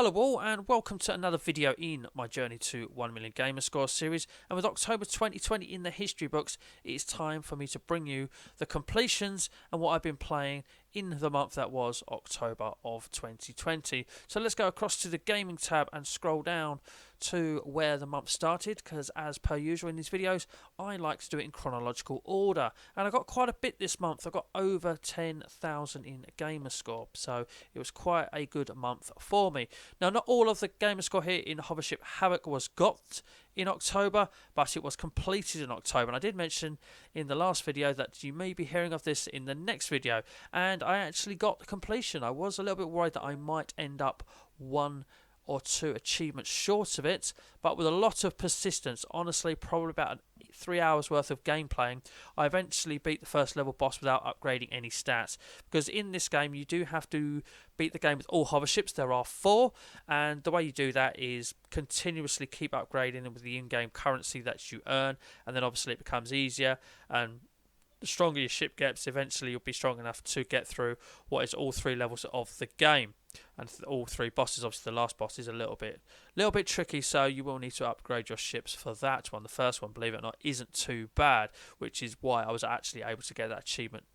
Hello all and welcome to another video in my journey to 1 million Gamerscore series, and with October 2020 in the history books, it is time for me to bring you the completions and what I've been playing in the month that was October of 2020. So let's go across to the gaming tab and scroll down to where the month started, because as per usual in these videos I like to do it in chronological order, and I got quite a bit this month. I got over 10,000 in Gamerscore, so it was quite a good month for me. Now, not all of the Gamerscore here in Hovership Havoc was got in October, but it was completed in October, and I did mention in the last video that you may be hearing of this in the next video, and I actually got the completion. I was a little bit worried that I might end up one or two achievements short of it, but with a lot of persistence, honestly probably about 3 hours worth of game playing, I eventually beat the first level boss without upgrading any stats, because in this game you do have to beat the game with all hover ships. There are 4, and the way you do that is continuously keep upgrading them with the in-game currency that you earn, and then obviously it becomes easier, and the stronger your ship gets, eventually you'll be strong enough to get through what is all 3 levels of the game. And all 3 bosses, obviously the last boss is a little bit tricky, so you will need to upgrade your ships for that one. The first one, believe it or not, isn't too bad, which is why I was actually able to get that achievement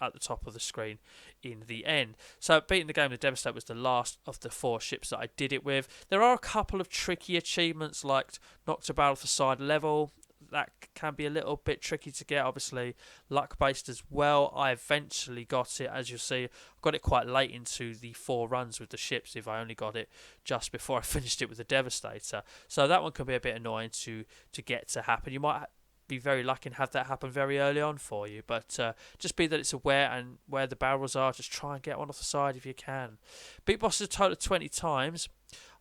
at the top of the screen in the end. So beating the game with Devastate was the last of the 4 ships that I did it with. There are a couple of tricky achievements, like Knock to Barrel for side level. That can be a little bit tricky to get, obviously luck based as well. I eventually got it, as you'll see. I got it quite late into the 4 runs with the ships, if I only got it just before I finished it with the Devastator. So that one can be a bit annoying to get to happen. You might be very lucky and have that happen very early on for you, but just be that it's aware and where the barrels are, just try and get one off the side if you can. Beat bosses a total of 20 times.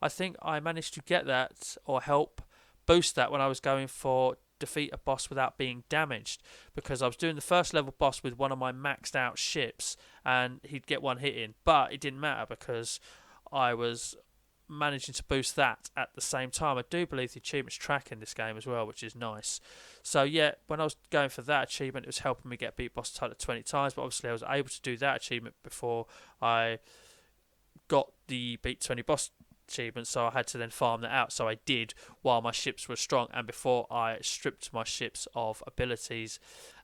I think I managed to get that, or help boost that, when I was going for defeat a boss without being damaged, because I was doing the first level boss with one of my maxed out ships and he'd get one hit in, but it didn't matter because I was managing to boost that at the same time. I do believe the achievements track in this game as well, which is nice. So yeah, when I was going for that achievement, it was helping me get beat boss total 20 times, but obviously I was able to do that achievement before I got the beat 20 boss achievement, so I had to then farm that out. So I did while my ships were strong and before I stripped my ships of abilities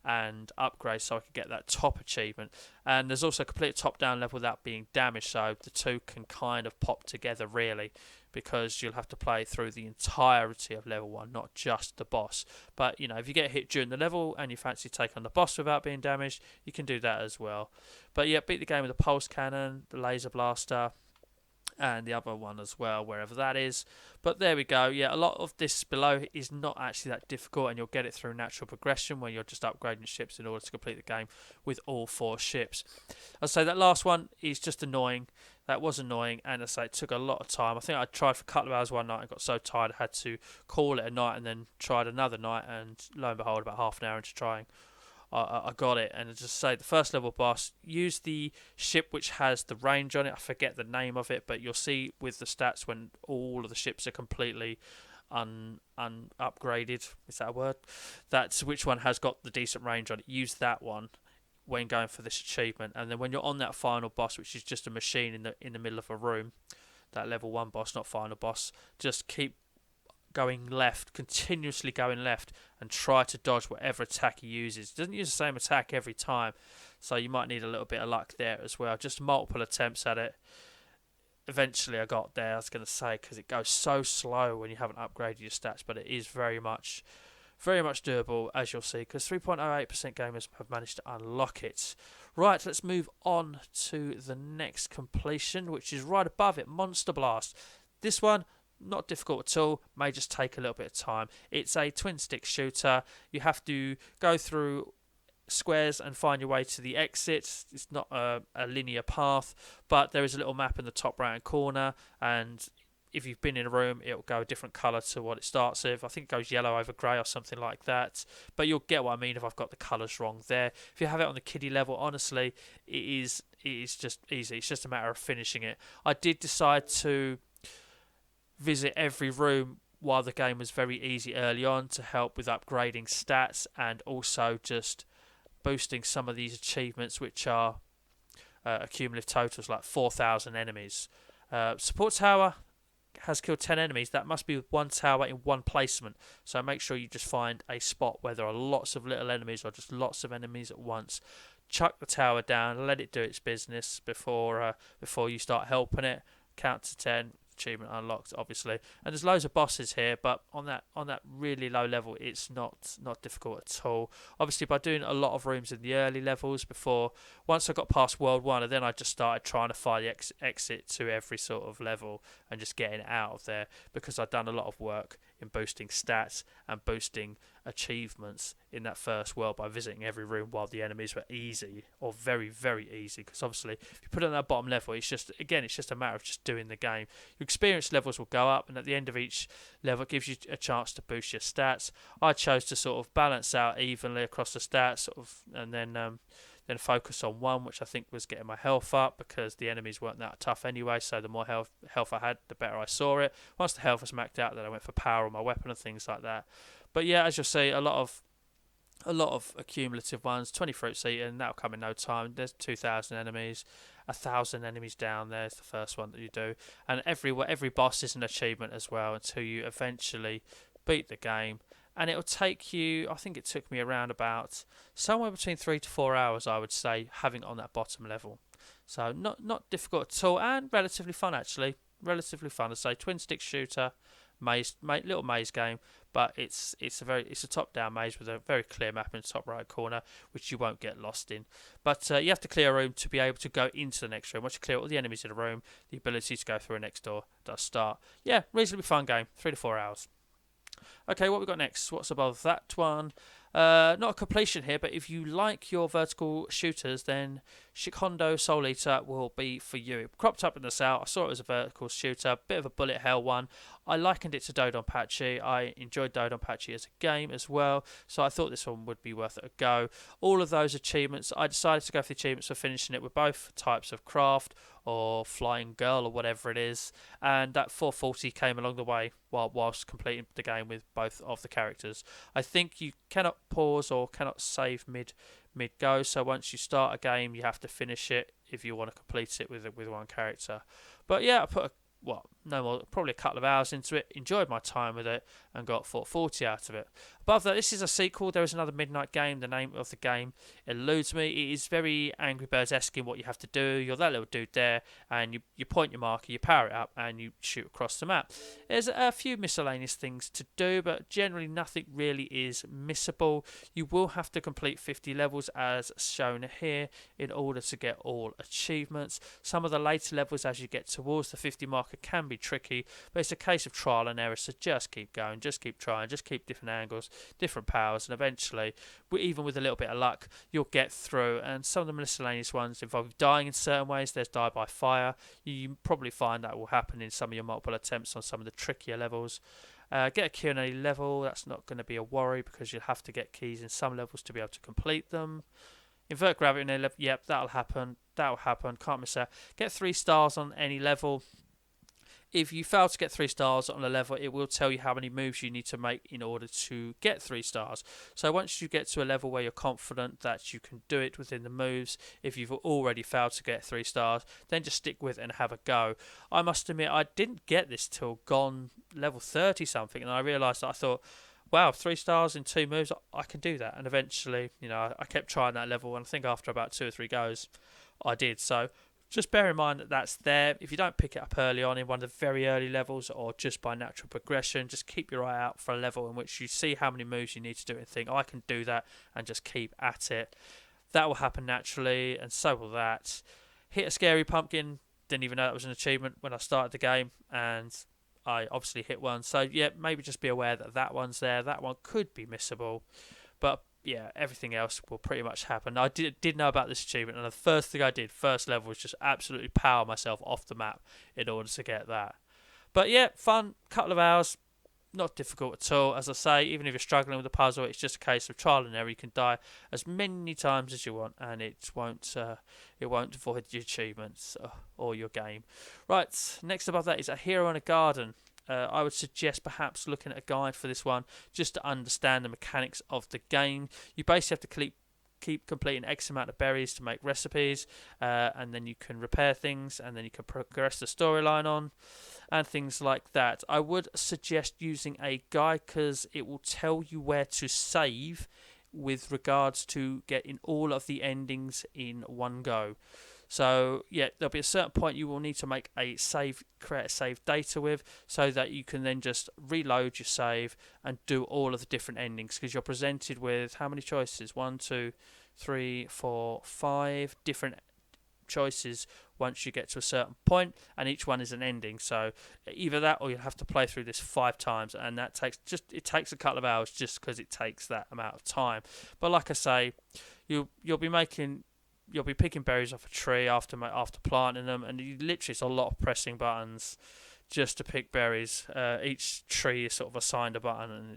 and upgrades, so I could get that top achievement. And there's also a complete top down level without being damaged, so the two can kind of pop together really, because you'll have to play through the entirety of level 1, not just the boss. But you know, if you get hit during the level and you fancy take on the boss without being damaged, you can do that as well. But yeah, beat the game with the pulse cannon, the laser blaster, and the other one as well, wherever that is. But there we go. Yeah, a lot of this below is not actually that difficult, and you'll get it through natural progression where you're just upgrading ships in order to complete the game with all 4 ships. I'd say that last one is just annoying. That was annoying, and I say it took a lot of time. I think I tried for a couple of hours one night and got so tired I had to call it a night, and then tried another night, and lo and behold, about half an hour into trying, I got it. And I just say the first level boss, use the ship which has the range on it. I forget the name of it, but you'll see with the stats when all of the ships are completely upgraded. Is that a word? That's which one has got the decent range on it. Use that one when going for this achievement, and then when you're on that final boss, which is just a machine in the middle of a room, that level 1 boss, not final boss, just keep going left, continuously going left, and try to dodge whatever attack he uses. He doesn't use the same attack every time, so you might need a little bit of luck there as well. Just multiple attempts at it. Eventually I got there, I was going to say, because it goes so slow when you haven't upgraded your stats, but it is very much doable, as you'll see, because 3.08% gamers have managed to unlock it. Right, let's move on to the next completion, which is right above it, Monster Blast. This one, not difficult at all, may just take a little bit of time. It's a twin stick shooter. You have to go through squares and find your way to the exit. It's not a linear path, but there is a little map in the top right hand corner, and if you've been in a room, it'll go a different colour to what it starts with. I think it goes yellow over grey or something like that, but you'll get what I mean if I've got the colours wrong there. If you have it on the kiddie level, honestly, it is just easy. It's just a matter of finishing it. I did decide to visit every room while the game was very easy early on to help with upgrading stats, and also just boosting some of these achievements, which are cumulative totals like 4,000 enemies. Support tower has killed 10 enemies. That must be with one tower in one placement. So make sure you just find a spot where there are lots of little enemies or just lots of enemies at once. Chuck the tower down, let it do its business before you start helping it. Count to 10. Achievement unlocked, obviously, and there's loads of bosses here, but on that really low level, it's not difficult at all. Obviously, by doing a lot of rooms in the early levels once I got past World 1, and then I just started trying to find the exit to every sort of level and just getting out of there, because I'd done a lot of work in boosting stats and boosting achievements in that first world by visiting every room while the enemies were easy or very, very easy. Because obviously, if you put it on that bottom level, it's just a matter of just doing the game. Your experience levels will go up, and at the end of each level, it gives you a chance to boost your stats. I chose to sort of balance out evenly across the stats, and then focus on one, which I think was getting my health up, because the enemies weren't that tough anyway, so the more health I had, the better I saw it. Once the health was maxed out, then I went for power on my weapon and things like that. But yeah, as you'll see, a lot of accumulative ones. 20 fruits eaten, that'll come in no time. There's 2,000 enemies, 1,000 enemies down there is the first one that you do, and every boss is an achievement as well, until you eventually beat the game. And it'll take you, I think it took me around about somewhere between 3 to 4 hours, I would say, having it on that bottom level. So not difficult at all, and relatively fun actually. Relatively fun. I say twin stick shooter, little maze game, but it's a top down maze with a very clear map in the top right corner, which you won't get lost in. But you have to clear a room to be able to go into the next room. Once you clear all the enemies in a room, the ability to go through a next door does start. Yeah, reasonably fun game. 3 to 4 hours. Okay, what we got next? What's above that one? Not a completion here, but if you like your vertical shooters, then Shikondo Soul Eater will be for you. It cropped up in the sale. I saw it as a vertical shooter, bit of a bullet hell one. I likened it to Dodonpachi. I enjoyed Dodonpachi as a game as well, so I thought this one would be worth it a go. All of those achievements, I decided to go for the achievements for finishing it with both types of craft or flying girl or whatever it is, and that 440 came along the way whilst completing the game with both of the characters. I think you cannot pause or cannot save mid go, so once you start a game you have to finish it if you want to complete it with one character. But yeah, I put probably a couple of hours into it, enjoyed my time with it, and got 440 out of it. Above that, this is a sequel. There is another Midnight game. The name of the game eludes me. It is very Angry Birds-esque in what you have to do. You're that little dude there, and you point your marker, you power it up, and you shoot across the map. There's a few miscellaneous things to do, but generally nothing really is missable. You will have to complete 50 levels as shown here in order to get all achievements. Some of the later levels as you get towards the 50 marker can be tricky, but it's a case of trial and error, so just keep going, just keep trying, just keep different angles, different powers, and eventually, even with a little bit of luck, you'll get through. And some of the miscellaneous ones involve dying in certain ways. There's die by fire. You probably find that will happen in some of your multiple attempts on some of the trickier levels. Get a key on any level. That's not going to be a worry, because you'll have to get keys in some levels to be able to complete them. Invert gravity in any level. Yep, that'll happen. Can't miss that. Get 3 stars on any level. If you fail to get 3 stars on a level, it will tell you how many moves you need to make in order to get 3 stars. So once you get to a level where you're confident that you can do it within the moves, if you've already failed to get 3 stars, then just stick with it and have a go. I must admit, I didn't get this till gone level 30 something, and I realised that I thought, wow, 3 stars in 2 moves, I can do that. And eventually, I kept trying that level, and I think after about 2 or 3 goes, I did. So just bear in mind that that's there. If you don't pick it up early on in one of the very early levels, or just by natural progression, just keep your eye out for a level in which you see how many moves you need to do and think, I can do that, and just keep at it. That will happen naturally, and so will that. Hit a scary pumpkin. Didn't even know that was an achievement when I started the game, and I obviously hit one. So yeah, maybe just be aware that that one's there. That one could be missable, but yeah, everything else will pretty much happen. I did know about this achievement, and the first thing I did, first level, was just absolutely power myself off the map in order to get that. But yeah, fun, couple of hours, not difficult at all. As I say, even if you're struggling with the puzzle, it's just a case of trial and error. You can die as many times as you want, and it won't void your achievements or your game. Right, next above that is A Hero in a Garden. I would suggest perhaps looking at a guide for this one, just to understand the mechanics of the game. You basically have to keep completing X amount of berries to make recipes, and then you can repair things, and then you can progress the storyline on, and things like that. I would suggest using a guide because it will tell you where to save with regards to getting all of the endings in one go. So yeah, there'll be a certain point you will need to make a save, create a save data with, so that you can then just reload your save and do all of the different endings, because you're presented with how many choices? 1, 2, 3, 4, 5 different choices once you get to a certain point, and each one is an ending. So either that, or you'll have to play through this 5 times, and that takes a couple of hours just because it takes that amount of time. But like I say, you'll be picking berries off a tree after planting them, and it's a lot of pressing buttons just to pick berries. Each tree is sort of assigned a button, and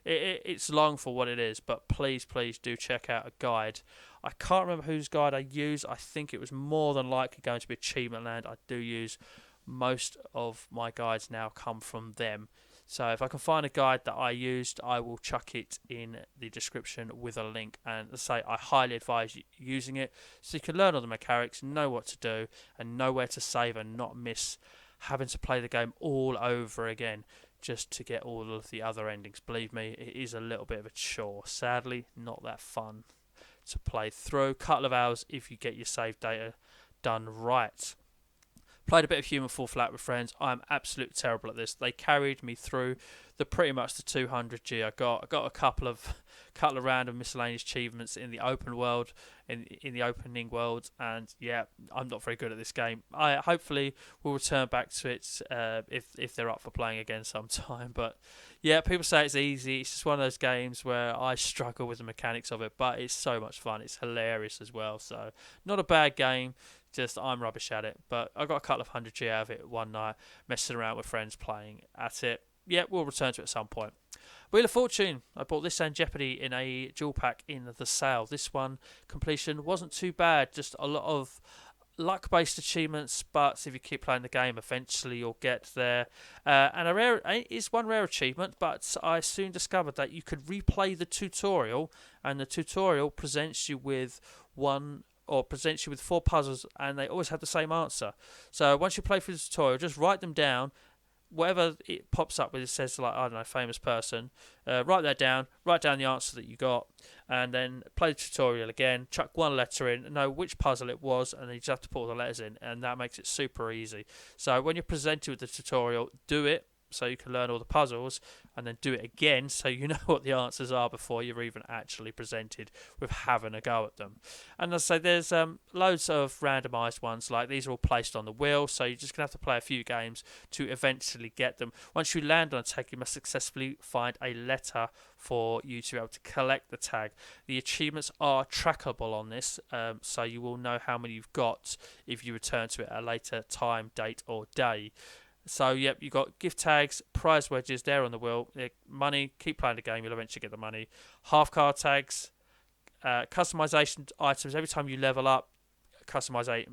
it's long for what it is. But please do check out a guide. I can't remember whose guide I used. I think it was more than likely going to be Achievement Land. I do use most of my guides now come from them. So if I can find a guide that I used, I will chuck it in the description with a link. And as I say, I highly advise using it so you can learn all the mechanics, know what to do, and know where to save and not miss having to play the game all over again just to get all of the other endings. Believe me, it is a little bit of a chore. Sadly, not that fun to play through. Couple of hours if you get your save data done right. Played a bit of Human Fall Flat with friends. I'm absolutely terrible at this. They carried me through pretty much the 200G I got. I got a couple of random miscellaneous achievements in the open world, in the opening world, and yeah, I'm not very good at this game. I hopefully will return back to it if they're up for playing again sometime. But yeah, people say it's easy. It's just one of those games where I struggle with the mechanics of it, but it's so much fun. It's hilarious as well. So not a bad game. Just I'm rubbish at it, but I got a couple of 100G out of it one night, messing around with friends playing at it. Yeah, we'll return to it at some point. Wheel of Fortune. I bought this and Jeopardy in a dual pack in the sale. This one completion wasn't too bad. Just a lot of luck-based achievements, but if you keep playing the game, eventually you'll get there. And is one rare achievement, but I soon discovered that you could replay the tutorial, and the tutorial presents you with 4 puzzles, and they always have the same answer. So once you play through the tutorial, just write them down. Whatever it pops up with, it says, like, I don't know, famous person. Write that down. Write down the answer that you got, and then play the tutorial again. Chuck one letter in, know which puzzle it was, and then you just have to put all the letters in, and that makes it super easy. So when you're presented with the tutorial, do it so you can learn all the puzzles, and then do it again so you know what the answers are before you're even actually presented with having a go at them. And as I say, there's loads of randomised ones, like these are all placed on the wheel, so you're just going to have to play a few games to eventually get them. Once you land on a tag, you must successfully find a letter for you to be able to collect the tag. The achievements are trackable on this, so you will know how many you've got if you return to it at a later time, date or day. So, yep, you've got gift tags, prize wedges there on the wheel, money, keep playing the game, you'll eventually get the money. Half card tags, customization items. Every time you level up, customization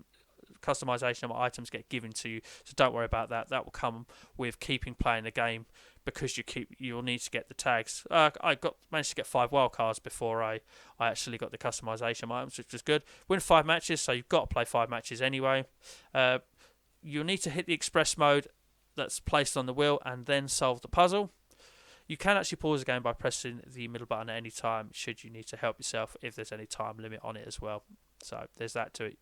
of items get given to you, so don't worry about that. That will come with keeping playing the game, because you'll need to get the tags. I managed to get 5 wild cards before I actually got the customization items, which was good. Win 5 matches, so you've got to play 5 matches anyway. You'll need to hit the express mode that's placed on the wheel and then solve the puzzle. You can actually pause the game by pressing the middle button at any time, should you need to help yourself, if there's any time limit on it as well. So there's that to it.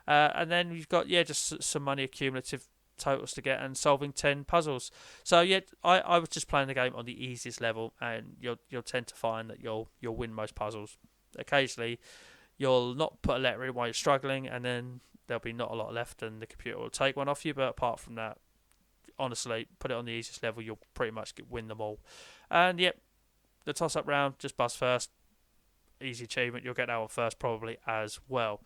And then you've got just some money accumulative totals to get, and solving 10 puzzles. So I was just playing the game on the easiest level, and you'll tend to find that you'll win most puzzles. Occasionally you'll not put a letter in while you're struggling, and then there'll be not a lot left, and the computer will take one off you. But apart from that, honestly, put it on the easiest level, you'll pretty much win them all. And the toss-up round, just buzz first, easy achievement. You'll get that one first probably as well.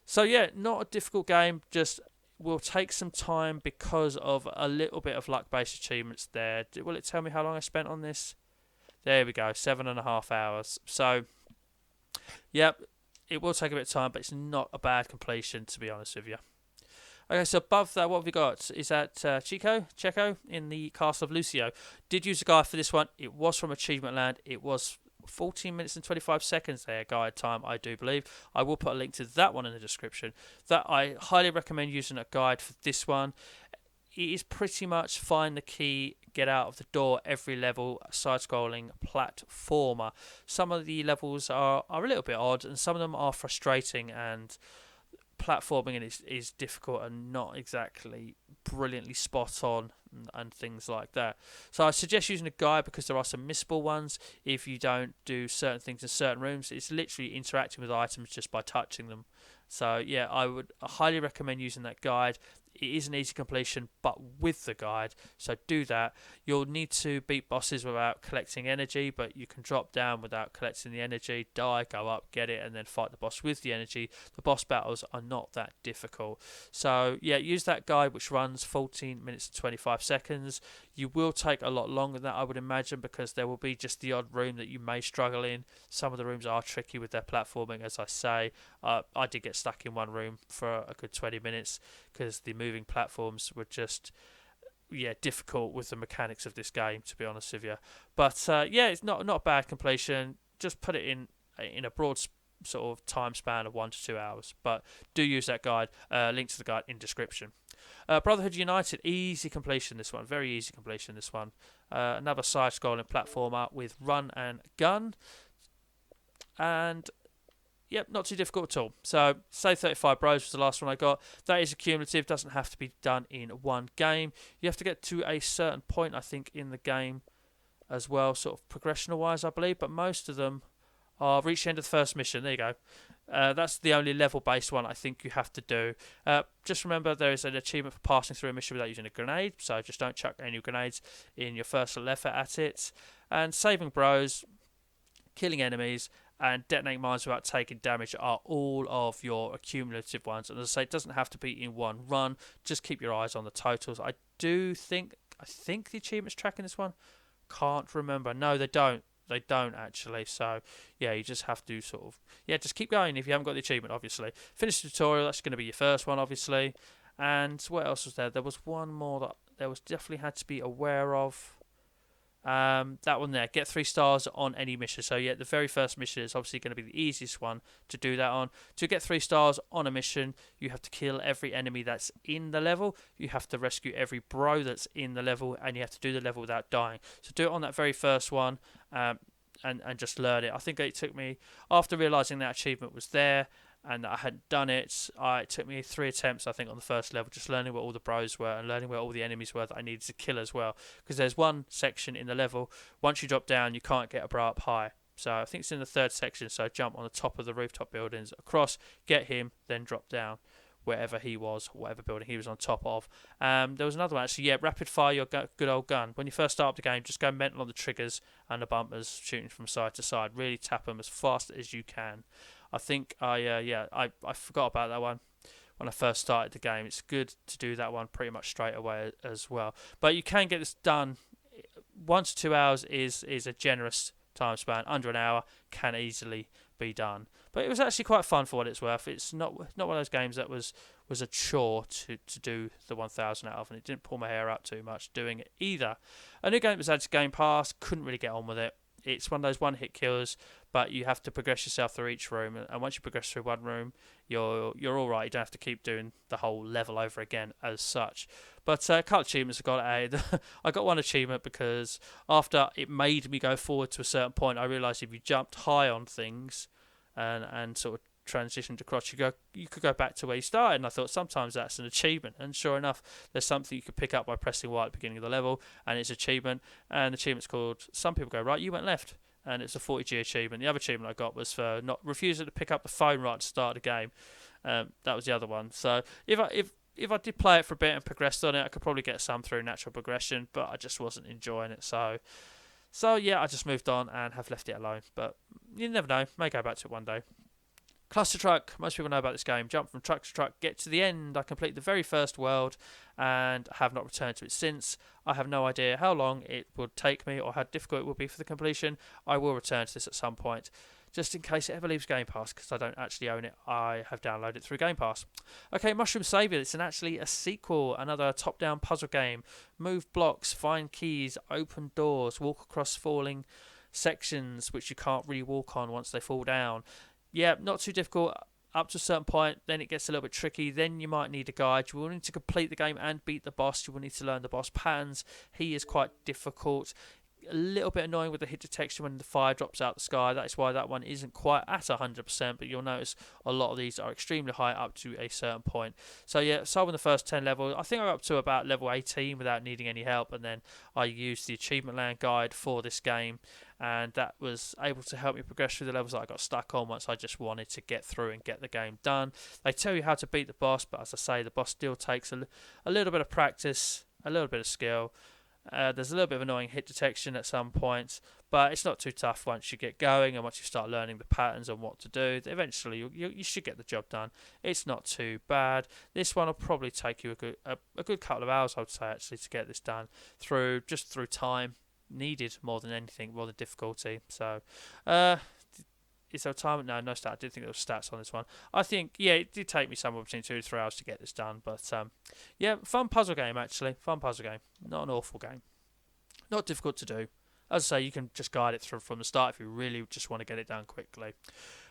So not a difficult game, just will take some time because of a little bit of luck-based achievements there. Will it tell me how long I spent on this? There we go, 7.5 hours. So, it will take a bit of time, but it's not a bad completion, to be honest with you. Okay, so above that, what have we got? Is that Tcheco in the Castle of Lucio. Did use a guide for this one. It was from Achievement Land. It was 14 minutes and 25 seconds there, guide time, I do believe. I will put a link to that one in the description. That I highly recommend using a guide for this one. It is pretty much find the key, get out of the door every level, side-scrolling platformer. Some of the levels are a little bit odd, and some of them are frustrating, and platforming is difficult and not exactly brilliantly spot on and things like that. So I suggest using a guide because there are some missable ones if you don't do certain things in certain rooms. It's literally interacting with items just by touching them. So yeah, I would highly recommend using that guide. It is an easy completion, but with the guide, so do that. You'll need to beat bosses without collecting energy, but you can drop down without collecting the energy, die, go up, get it, and then fight the boss with the energy. The boss battles are not that difficult. So yeah, use that guide, which runs 14 minutes and 25 seconds. You will take a lot longer than that, I would imagine, because there will be just the odd room that you may struggle in. Some of the rooms are tricky with their platforming, as I say. I did get stuck in one room for a good 20 minutes because the moving platforms were just difficult with the mechanics of this game, to be honest with you. But it's not a bad completion. Just put it in a broad sort of time span of 1 to 2 hours. But do use that guide. Link to the guide in description. Brotherhood United, easy completion this one, very easy completion this one. Another side-scrolling platformer with run and gun, and yep, not too difficult at all. So, say 35 bros was the last one I got. That is accumulative, doesn't have to be done in one game. You have to get to a certain point, I think, in the game as well, sort of progressional-wise, I believe. But most of them are reach the end of the first mission. There you go. That's the only level-based one I think you have to do. Just remember there is an achievement for passing through a mission without using a grenade, so just don't chuck any grenades in your first effort at it. And saving bros, killing enemies, and detonating mines without taking damage are all of your accumulative ones. And as I say, it doesn't have to be in one run. Just keep your eyes on the totals. I think the achievements track in this one. Can't remember. No, they don't. They don't actually. So yeah, you just have to sort of just keep going if you haven't got the achievement. Obviously, finish the tutorial. That's going to be your first one, obviously. And what else was there? There was one more that there was definitely had to be aware of. That one there, get 3 stars on any mission. So yeah, the very first mission is obviously going to be the easiest one to do that on. To get 3 stars on a mission, you have to kill every enemy that's in the level, you have to rescue every bro that's in the level, and you have to do the level without dying. So do it on that very first one, and just learn it. I think it took me, after realising that achievement was there and that I hadn't done it, it took me 3 attempts, I think, on the first level, just learning where all the bros were and learning where all the enemies were that I needed to kill as well. Because there's one section in the level, once you drop down, you can't get a bro up high. So I think it's in the 3rd section, so jump on the top of the rooftop buildings across, get him, then drop down wherever he was, whatever building he was on top of. There was another one, actually, rapid fire your good old gun. When you first start up the game, just go mental on the triggers and the bumpers, shooting from side to side. Really tap them as fast as you can. I think I forgot about that one when I first started the game. It's good to do that one pretty much straight away as well. But you can get this done. 1 to 2 hours is a generous time span. Under an hour can easily be done. But it was actually quite fun for what it's worth. It's not one of those games that was a chore to do the 1000 out of, and it didn't pull my hair out too much doing it either. A new game that was added to Game Pass, couldn't really get on with it. It's one of those one-hit killers, but you have to progress yourself through each room, and once you progress through one room, you're all right. You don't have to keep doing the whole level over again as such. But a couple of achievements I got. I got one achievement because after it made me go forward to a certain point, I realised if you jumped high on things and sort of transitioned across, you could go back to where you started. And I thought sometimes that's an achievement, and sure enough, there's something you could pick up by pressing Y at the beginning of the level, and it's an achievement. And the achievement's called, some people go right, you went left, and it's a 40G achievement. The other achievement I got was for not refusing to pick up the phone right at the start of the game. That was the other one. So if I did play it for a bit and progressed on it, I could probably get some through natural progression, but I just wasn't enjoying it. So yeah, I just moved on and have left it alone. But you never know, may go back to it one day. Cluster Truck, most people know about this game. Jump from truck to truck, get to the end. I complete the very first world and have not returned to it since. I have no idea how long it would take me or how difficult it would be for the completion. I will return to this at some point, just in case it ever leaves Game Pass, because I don't actually own it. I have downloaded it through Game Pass. Okay, Mushroom Savior. It's actually a sequel, another top-down puzzle game. Move blocks, find keys, open doors, walk across falling sections which you can't really walk on once they fall down. Yeah, not too difficult up to a certain point. Then it gets a little bit tricky. Then you might need a guide. You will need to complete the game and beat the boss. You will need to learn the boss patterns. He is quite difficult. A little bit annoying with the hit detection when the fire drops out the sky. That is why that one isn't quite at 100%, but you'll notice a lot of these are extremely high up to a certain point. So yeah, solving the first 10 levels, I think I got up to about level 18 without needing any help, and then I used the achievement land guide for this game, and that was able to help me progress through the levels that I got stuck on once I just wanted to get through and get the game done. They tell you how to beat the boss, but as I say, the boss still takes a little bit of practice, a little bit of skill. There's a little bit of annoying hit detection at some points, but it's not too tough once you get going and once you start learning the patterns and what to do. Eventually, you should get the job done. It's not too bad. This one will probably take you a good couple of hours, I would say, actually, to get this done through time needed more than anything, more than difficulty. So, is there a time? No stat. I didn't think there was stats on this one. I think, yeah, it did take me somewhere between 2 to 3 hours to get this done. But, yeah, fun puzzle game, actually. Fun puzzle game. Not an awful game. Not difficult to do. As I say, you can just guide it through from the start if you really just want to get it done quickly.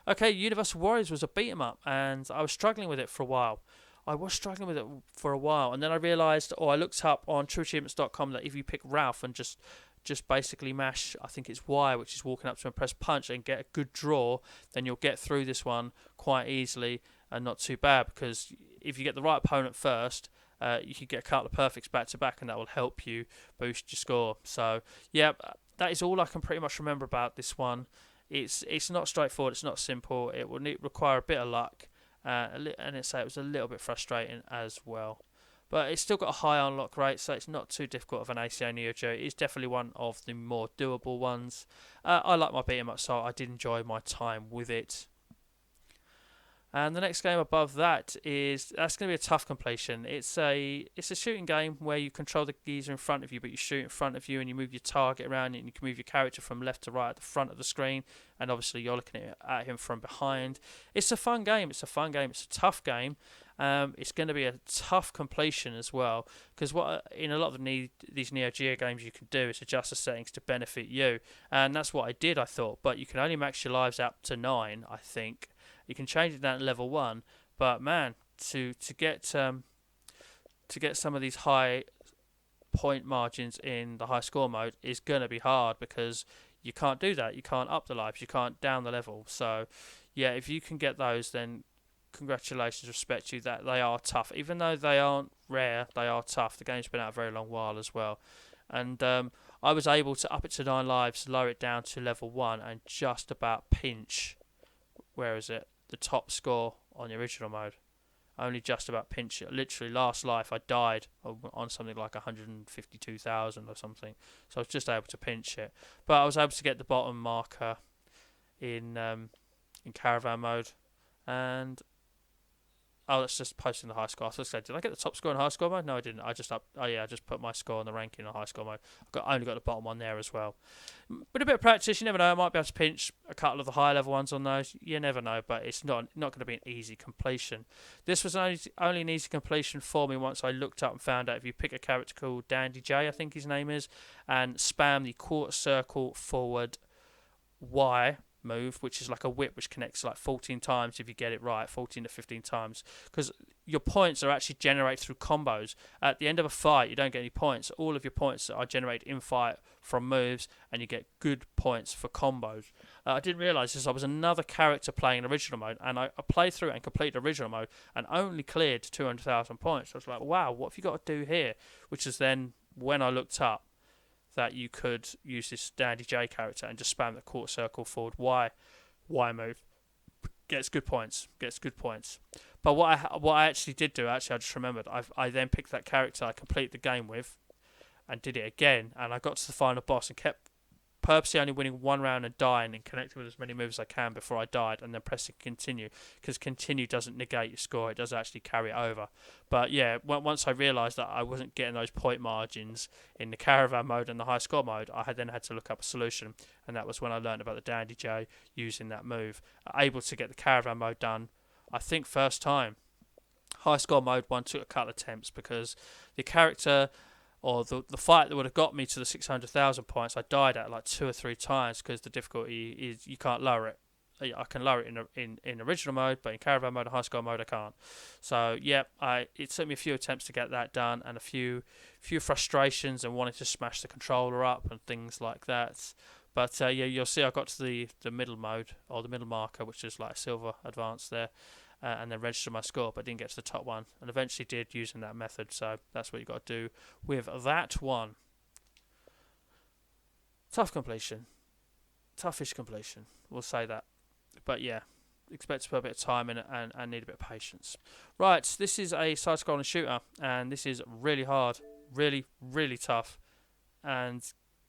Okay, Universal Warriors was a beat-em-up, and I was struggling with it for a while. And then I realised, or I looked up on trueachievements.com that if you pick Ralph and just basically mash, I think it's Y, which is walking up to and press punch and get a good draw, then you'll get through this one quite easily and not too bad, because if you get the right opponent first, you can get a couple of perfects back to back, and that will help you boost your score. So yeah, that is all I can pretty much remember about this one. It's not straightforward, it's not simple, it will require a bit of luck, and it was a little bit frustrating as well. But it's still got a high unlock rate, so it's not too difficult of an ACO Neo Geo. It's definitely one of the more doable ones. I like my beat 'em up, so I did enjoy my time with it. And the next game above that's going to be a tough completion. It's a shooting game where you control the geezer in front of you, but you shoot in front of you and you move your target around, and you can move your character from left to right at the front of the screen, and obviously you're looking at him from behind. It's a fun game. It's a tough game. It's going to be a tough completion as well, because what in a lot of these Neo Geo games you can do is adjust the settings to benefit you, and that's what I did, I thought. But you can only max your lives up to 9, I think. You can change it down to level 1, but man, to get some of these high point margins in the high score mode is going to be hard, because you can't do that. You can't up the lives, you can't down the level. So yeah, if you can get those, then congratulations, respect you. That they are tough, even though they aren't rare. They are tough. The game's been out a very long while as well, and I was able to up it to 9 lives, lower it down to level 1, and just about pinch. Where is it? The top score on the original mode. Only just about pinch it. Literally, last life I died on something like 152,000 or something. So I was just able to pinch it. But I was able to get the bottom marker in caravan mode, and that's just posting the high score. So I said, did I get the top score in high score mode? No, I didn't. I just put my score on the ranking in high score mode. I only got the bottom one there as well. With a bit of practice, you never know. I might be able to pinch a couple of the high level ones on those. You never know, but it's not going to be an easy completion. This was only an easy completion for me once I looked up and found out if you pick a character called Dandy J, I think his name is, and spam the quarter circle forward Y move, which is like a whip which connects like 14 times if you get it right, 14 to 15 times, because your points are actually generated through combos. At the end of a fight, you don't get any points. All of your points are generated in fight from moves, and you get good points for combos. I didn't realise this. I was another character playing original mode, and I played through it and completed original mode and only cleared 200,000 points. I was like, wow, what have you got to do here? Which is then when I looked up that you could use this Dandy J character and just spam the quarter circle forward Y move. Gets good points. But what I actually did do, I just remembered, I then picked that character I completed the game with and did it again, and I got to the final boss and kept purposely only winning one round and dying and connecting with as many moves as I can before I died, and then pressing continue, because continue doesn't negate your score, it does actually carry it over. But yeah, once I realised that I wasn't getting those point margins in the caravan mode and the high score mode, I then had to look up a solution, and that was when I learned about the Dandy J using that move. Able to get the caravan mode done, I think first time. High score mode one took a couple of attempts because the character, or the fight that would have got me to the 600,000 points, I died at like 2 or 3 times because the difficulty is you can't lower it. I can lower it in original mode, but in caravan mode and high score mode I can't. So yeah, it took me a few attempts to get that done, and a few frustrations and wanting to smash the controller up and things like that. But yeah, you'll see I got to the middle mode, or the middle marker, which is like a silver advance there, and then registered my score, but didn't get to the top one, and eventually did using that method. So that's what you got to do with that one. Tough completion, toughish completion. We'll say that. But yeah, expect to put a bit of time in it and need a bit of patience. Right, this is a side-scrolling shooter, and this is really hard, really, really tough. And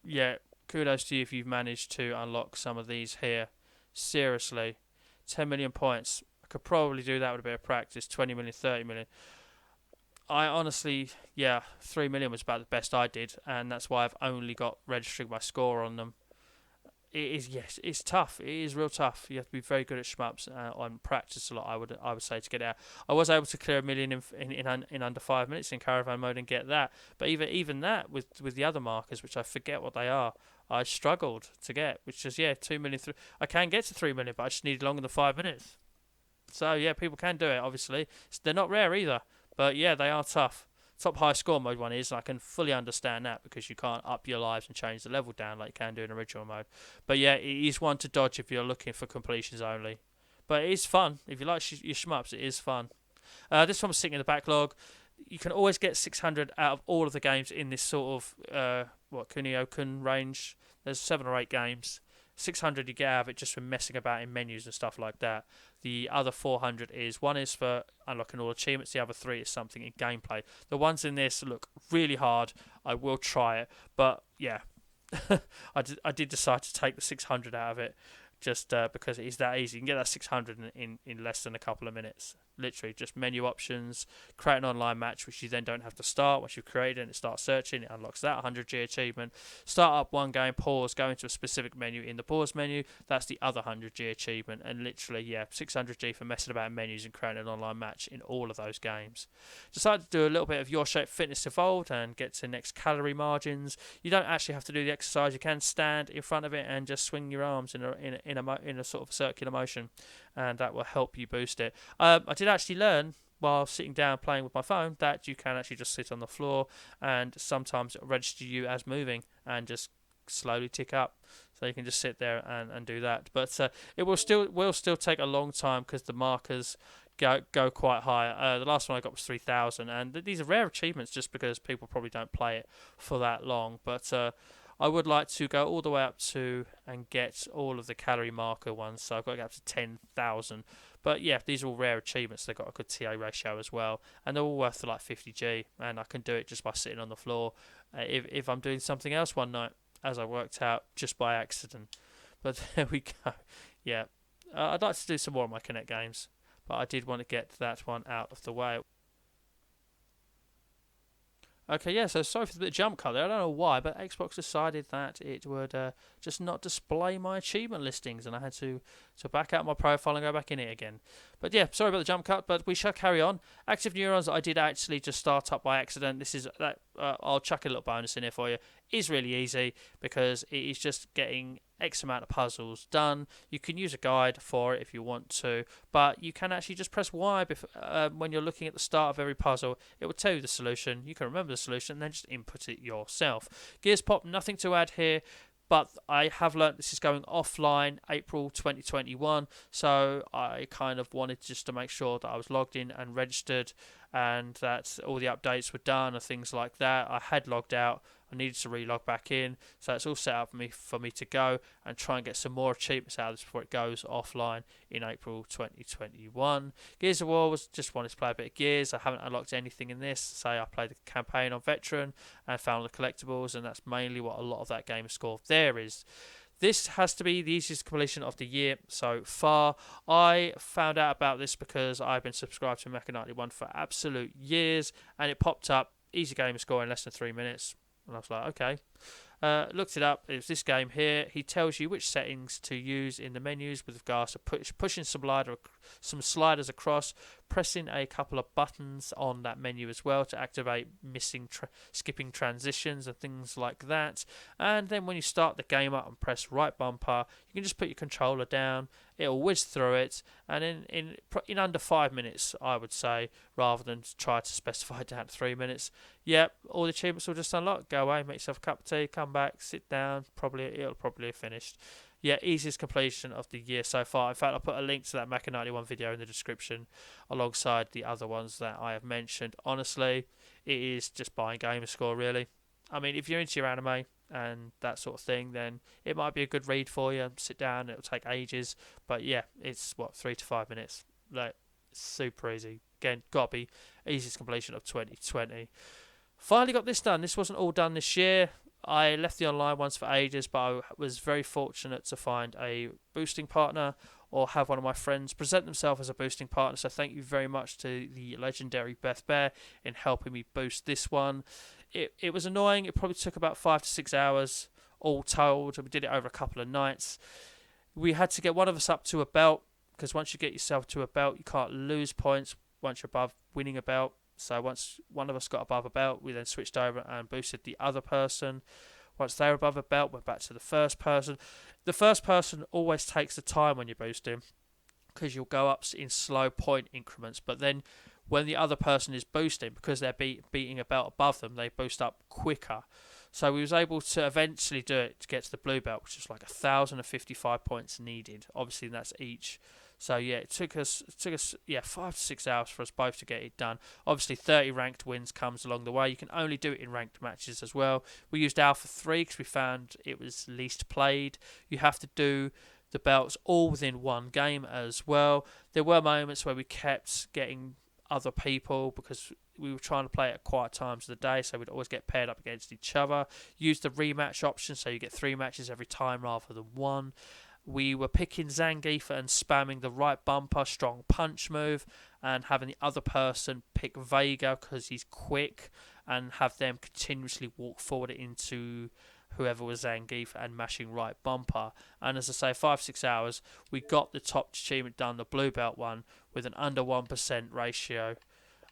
yeah, kudos to you if you've managed to unlock some of these here. Seriously, 10 million points. I could probably do that with a bit of practice. 20 million, 30 million. I honestly, 3 million was about the best I did, and that's why I've only got registering my score on them. It is, yes, it's tough. It is real tough. You have to be very good at shmups and practice a lot. I would say to get out. I was able to clear 1 million in under 5 minutes in caravan mode and get that. But even that with the other markers, which I forget what they are, I struggled to get. Which is 2 million. I can get to 3 million, but I just need longer than 5 minutes. So yeah, people can do it. Obviously, they're not rare either. But yeah, they are tough. Top high score mode one is, and I can fully understand that because you can't up your lives and change the level down like you can do in original mode. But yeah, it is one to dodge if you're looking for completions only. But it is fun. If you like your shmups, it is fun. This one was sitting in the backlog. You can always get 600 out of all of the games in this sort of Kunio-kun range. There's 7 or 8 games. 600 you get out of it just from messing about in menus and stuff like that. The other 400 one is for unlocking all achievements, the other 3 is something in gameplay. The ones in this look really hard. I will try it, but yeah, I did decide to take the 600 out of it just because it is that easy. You can get that 600 in less than a couple of minutes. Literally, just menu options, create an online match, which you then don't have to start. Once you've created it, it starts searching, it unlocks that 100G achievement. Start up one game, pause, go into a specific menu. In the pause menu, that's the other 100G achievement. And literally, 600G for messing about in menus and creating an online match in all of those games. Decided to do a little bit of Your Shape Fitness Evolved and get to next calorie margins. You don't actually have to do the exercise. You can stand in front of it and just swing your arms in a sort of circular motion, and that will help you boost it. I did actually learn while sitting down playing with my phone that you can actually just sit on the floor, and sometimes it'll register you as moving and just slowly tick up. So you can just sit there and do that. But it will still take a long time because the markers go quite high. The last one I got was 3,000, and these are rare achievements just because people probably don't play it for that long. But I would like to go all the way up to and get all of the calorie marker ones, so I've got to get up to 10,000. But yeah, these are all rare achievements. They've got a good TA ratio as well, and they're all worth like 50G, and I can do it just by sitting on the floor if I'm doing something else one night, as I worked out just by accident. But there we go. Yeah, I'd like to do some more of my Kinect games, but I did want to get that one out of the way. Okay, yeah, so sorry for the bit of jump cut there. I don't know why, but Xbox decided that it would just not display my achievement listings, and I had to back out my profile and go back in it again. But yeah, sorry about the jump cut, but we shall carry on. Active Neurons, I did actually just start up by accident. This is I'll chuck a little bonus in here for you. It's really easy because it is just getting X amount of puzzles done. You can use a guide for it if you want to, but you can actually just press Y when you're looking at the start of every puzzle. It will tell you the solution. You can remember the solution and then just input it yourself. Gears Pop, nothing to add here, but I have learnt this is going offline April 2021, so I kind of wanted just to make sure that I was logged in and registered and that all the updates were done and things like that. I had logged out. I needed to re-log back in, so it's all set up for me to go and try and get some more achievements out of this before it goes offline in April 2021. Gears of War was just wanted to play a bit of Gears. I haven't unlocked anything in this. Say I played the campaign on Veteran and found the collectibles, and that's mainly what a lot of that Gamerscore there is. This has to be the easiest completion of the year so far. I found out about this because I've been subscribed to Maka 91 for absolute years, and it popped up, easy Gamerscore in less than 3 minutes. And I was like, okay. Looked it up. It was this game here. He tells you which settings to use in the menus with regards to pushing some sliders across, pressing a couple of buttons on that menu as well to activate skipping transitions and things like that. And then when you start the game up and press right bumper, you can just put your controller down. It'll whiz through it, and in under 5 minutes, I would say, rather than try to specify down to 3 minutes. Yep, all the achievements will just unlock. Go away, make yourself a cup of tea, come back, sit down. It'll probably have finished. Yeah, easiest completion of the year so far. In fact, I'll put a link to that Maka 91 video in the description alongside the other ones that I have mentioned. Honestly, it is just buying Gamerscore, really. I mean, if you're into your anime and that sort of thing, then it might be a good read for you. Sit down, it'll take ages. But yeah, it's 3 to 5 minutes. Like, super easy. Again, gotta be easiest completion of 2020. Finally got this done. This wasn't all done this year. I left the online ones for ages, but I was very fortunate to find a boosting partner or have one of my friends present themselves as a boosting partner. So thank you very much to the legendary Beth Bear in helping me boost this one. It was annoying. It probably took about 5 to 6 hours all told. We did it over a couple of nights. We had to get one of us up to a belt, because once you get yourself to a belt, you can't lose points once you're above winning a belt. So once one of us got above a belt, we then switched over and boosted the other person. Once they were above a belt, we're back to the first person. The first person always takes the time when you're boosting, because you'll go up in slow point increments. But then when the other person is boosting, because they're beating a belt above them, they boost up quicker. So we was able to eventually do it to get to the blue belt, which is like 1,055 points needed. Obviously, that's each. So yeah, it took us 5 to 6 hours for us both to get it done. Obviously 30 ranked wins comes along the way. You can only do it in ranked matches as well. We used Alpha 3 because we found it was least played. You have to do the belts all within one game as well. There were moments where we kept getting other people because we were trying to play at quiet times of the day, so we'd always get paired up against each other. Use the rematch option, so you get 3 matches every time rather than 1. We were picking Zangief and spamming the right bumper, strong punch move, and having the other person pick Vega because he's quick, and have them continuously walk forward into whoever was Zangief and mashing right bumper. And as I say, 5-6 hours, we got the top achievement done, the blue belt one, with an under 1% ratio.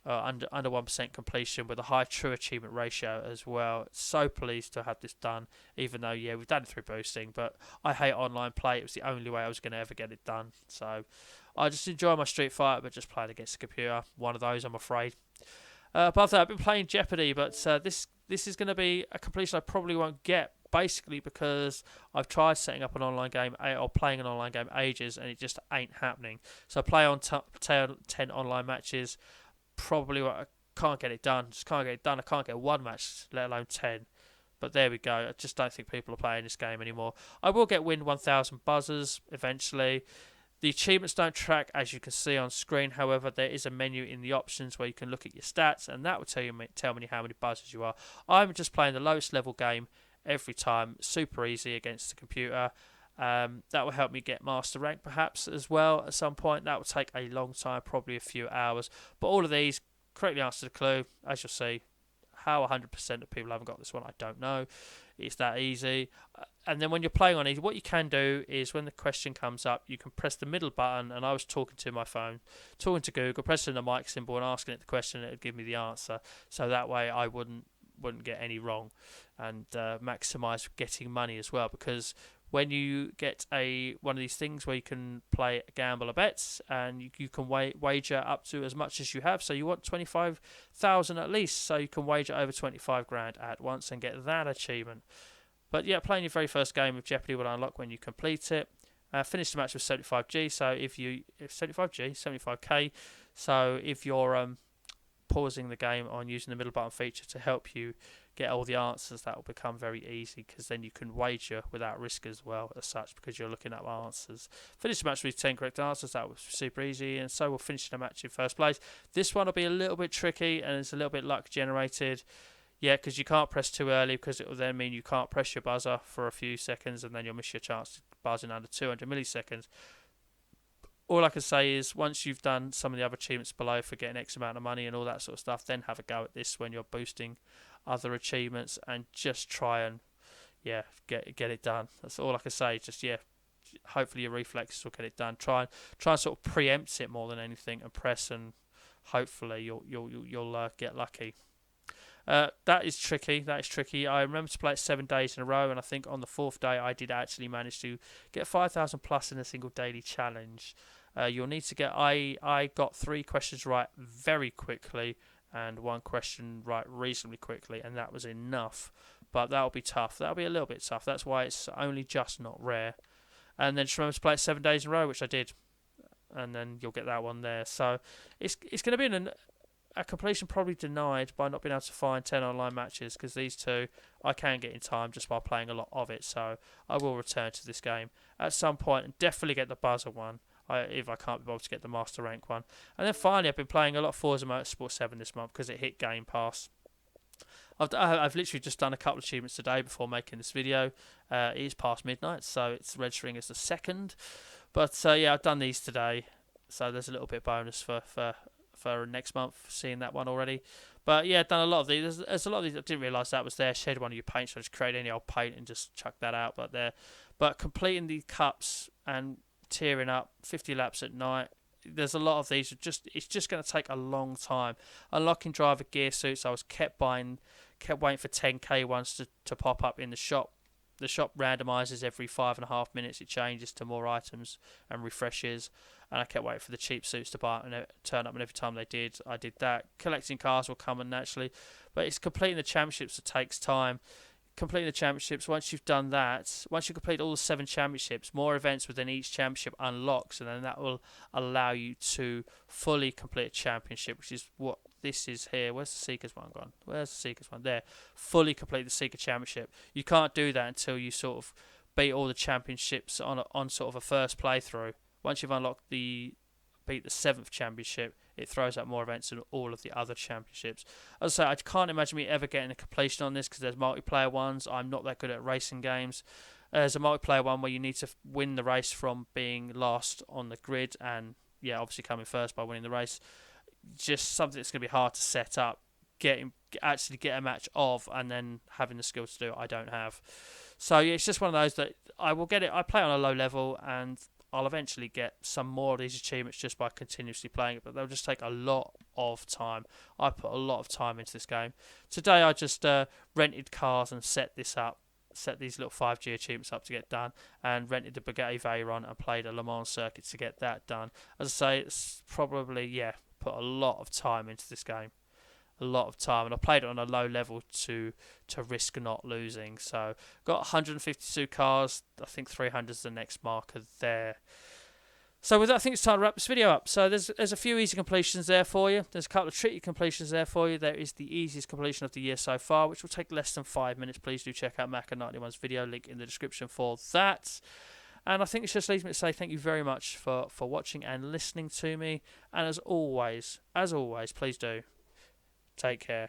Under 1% completion with a high true achievement ratio as well. So pleased to have this done, even though we've done it through boosting, but I hate online play. It was the only way I was going to ever get it done. So I just enjoy my Street Fighter, but just playing against a computer, one of those, I'm afraid. Above that, I've been playing Jeopardy, but this is going to be a completion I probably won't get, basically because I've tried setting up an online game or playing an online game ages, and it just ain't happening. So I play on 10 online matches. Probably I can't get it done. Just can't get it done. I can't get one match, let alone 10. But there we go. I just don't think people are playing this game anymore. I will get win 1,000 buzzers eventually. The achievements don't track, as you can see on screen. However, there is a menu in the options where you can look at your stats, and that will tell me how many buzzers you are. I'm just playing the lowest level game every time. Super easy against the computer. That will help me get master rank perhaps as well at some point. That will take a long time, probably a few hours. But all of these correctly answer the clue, as you'll see. How 100% of people haven't got this one, I don't know. It's that easy. And then when you're playing on easy, what you can do is when the question comes up, you can press the middle button. And I was talking to my phone, talking to Google, pressing the mic symbol and asking it the question, and it would give me the answer. So that way I wouldn't get any wrong, and maximise getting money as well, because when you get one of these things where you can play gamble or bets, and you can wager up to as much as you have. So you want 25,000 at least, so you can wager over 25 grand at once and get that achievement. But yeah, playing your very first game of Jeopardy will unlock when you complete it. Finish the match with 75G. So if 75K. So if you're pausing the game on using the middle button feature to help you get all the answers, that will become very easy, because then you can wager without risk as well as such, because you're looking at answers. Finish the match with 10 correct answers. That was super easy, and so we'll finish the match in first place. This one will be a little bit tricky, and it's a little bit luck generated. Yeah, because you can't press too early, because it will then mean you can't press your buzzer for a few seconds, and then you'll miss your chance to buzz in under 200 milliseconds. All I can say is, once you've done some of the other achievements below for getting X amount of money and all that sort of stuff, then have a go at this when you're boosting other achievements, and just try and yeah, get it done. That's all I can say. Just yeah, hopefully your reflexes will get it done. Try and sort of preempt it more than anything, and press, and hopefully you'll get lucky. That is tricky. That is tricky. I remember to play it 7 days in a row, and I think on the 4th day I did actually manage to get 5,000 plus in a single daily challenge. You'll need to get. I got 3 questions right very quickly, and 1 question right reasonably quickly, and that was enough. But that'll be tough. That'll be a little bit tough. That's why it's only just not rare. And then just remember to play it 7 days in a row, which I did, and then you'll get that one there. So it's going to be a completion probably denied by not being able to find 10 online matches, because these 2 I can get in time just by playing a lot of it. So I will return to this game at some point and definitely get the buzzer one if I can't be bothered to get the master rank one. And then finally, I've been playing a lot of Forza Motorsport 7 this month because it hit Game Pass. I've literally just done a couple of achievements today before making this video. It is past midnight, so it's registering as the 2nd. But yeah, I've done these today, so there's a little bit of bonus for next month, seeing that one already. But yeah, I've done a lot of these. There's a lot of these I didn't realise that was there. Shed one of your paint, so I just create any old paint and just chuck that out. But completing the cups and tearing up 50 laps at night. There's a lot of these. It's just going to take a long time. Unlocking driver gear suits. I was kept waiting for 10k ones to pop up in the shop. The shop randomises every 5.5 minutes. It changes to more items and refreshes. And I kept waiting for the cheap suits to buy and turn up. And every time they did, I did that. Collecting cars will come in naturally, but it's completing the championships that takes time. Completing the championships, once you've done that, once you complete all the 7 championships, more events within each championship unlocks, and then that will allow you to fully complete a championship, which is what this is here. Where's the Seekers one gone? Where's the Seekers one? There. Fully complete the Seeker Championship. You can't do that until you sort of beat all the championships on sort of a first playthrough. Once you've unlocked beat the 7th championship, it throws out more events than all of the other championships. As I say, I can't imagine me ever getting a completion on this because there's multiplayer ones. I'm not that good at racing games. There's a multiplayer one where you need to win the race from being last on the grid and, yeah, obviously coming first by winning the race. Just something that's going to be hard to set up, actually get a match of, and then having the skill to do it, I don't have. So, yeah, it's just one of those that I will get it. I play on a low level, and I'll eventually get some more of these achievements just by continuously playing it, but they'll just take a lot of time. I put a lot of time into this game. Today I just rented cars and set these little 5G achievements up to get done, and rented the Bugatti Veyron and played a Le Mans circuit to get that done. As I say, it's probably, put a lot of time into this game. A lot of time, and I played it on a low level to risk not losing. So got 152 cars. I think 300 is the next marker there. So with that, I think it's time to wrap this video up. So there's a few easy completions there for you. There's a couple of tricky completions there for you. There is the easiest completion of the year so far, which will take less than 5 minutes. Please do check out Maka 91's video, link in the description for that. And I think it just leaves me to say thank you very much for watching and listening to me. And as always, please do take care.